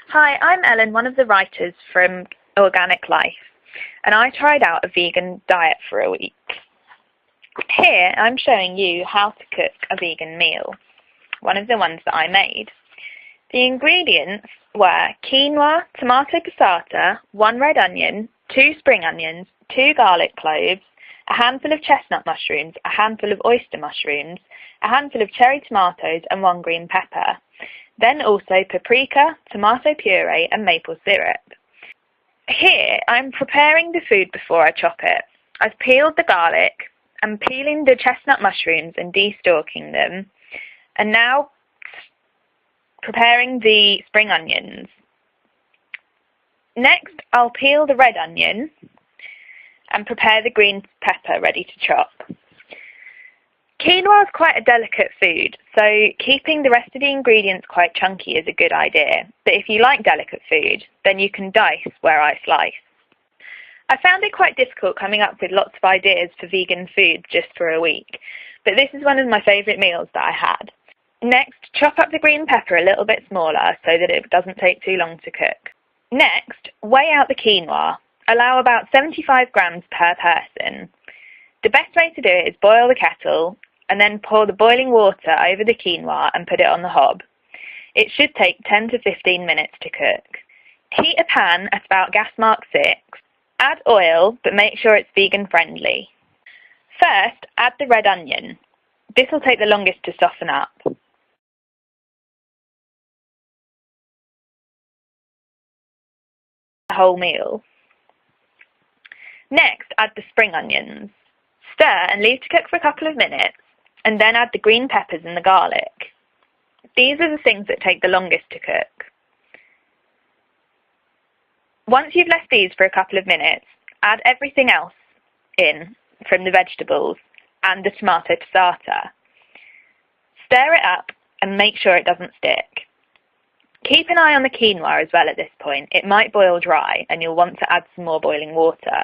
Hi, I'm Ellen, one of the writers from Organic Life, and I tried out a vegan diet for a week. Here I'm showing you how to cook a vegan meal, one of the ones that I made. The ingredients were quinoa, tomato passata, 1 red onion, 2 spring onions, 2 garlic cloves, a handful of chestnut mushrooms, a handful of oyster mushrooms, a handful of cherry tomatoes and 1 green pepper. Then also paprika, tomato puree and maple syrup. Here I'm preparing the food before I chop it. I've peeled the garlic, I'm peeling the chestnut mushrooms and destalking them, and now preparing the spring onions. Next I'll peel the red onion and prepare the green pepper ready to chop. Quinoa is quite a delicate food, so keeping the rest of the ingredients quite chunky is a good idea. But if you like delicate food, then you can dice where I slice. I found it quite difficult coming up with lots of ideas for vegan food just for a week, but this is one of my favourite meals that I had. Next, chop up the green pepper a little bit smaller so that it doesn't take too long to cook. Next, weigh out the quinoa. Allow about 75 grams per person. The best way to do it is boil the kettle and then pour the boiling water over the quinoa and put it on the hob. It should take 10 to 15 minutes to cook. Heat a pan at about gas mark 6. Add oil, but make sure it's vegan friendly. First, add the red onion. This will take the longest to soften up. The whole meal. Next, add the spring onions. Stir and leave to cook for a couple of minutes, and then add the green peppers and the garlic. These are the things that take the longest to cook. Once you've left these for a couple of minutes, add everything else in from the vegetables and the tomato passata. Stir it up and make sure it doesn't stick. Keep an eye on the quinoa as well at this point. It might boil dry and you'll want to add some more boiling water.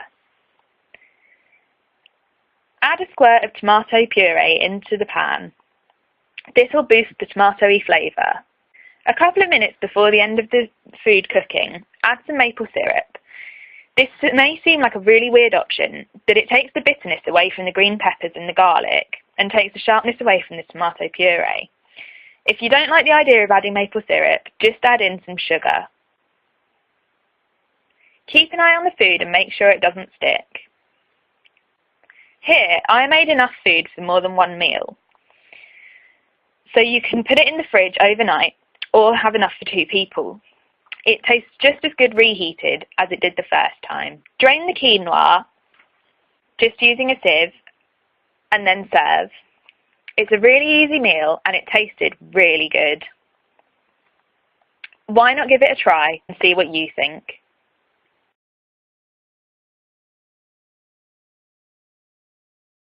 Add a squirt of tomato puree into the pan. This will boost the tomatoey flavour. A couple of minutes before the end of the food cooking, add some maple syrup. This may seem like a really weird option, but it takes the bitterness away from the green peppers and the garlic and takes the sharpness away from the tomato puree. If you don't like the idea of adding maple syrup, just add in some sugar. Keep an eye on the food and make sure it doesn't stick. Here, I made enough food for more than one meal. So you can put it in the fridge overnight or have enough for 2 people. It tastes just as good reheated as it did the first time. Drain the quinoa, just using a sieve, and then serve. It's a really easy meal and it tasted really good. Why not give it a try and see what you think?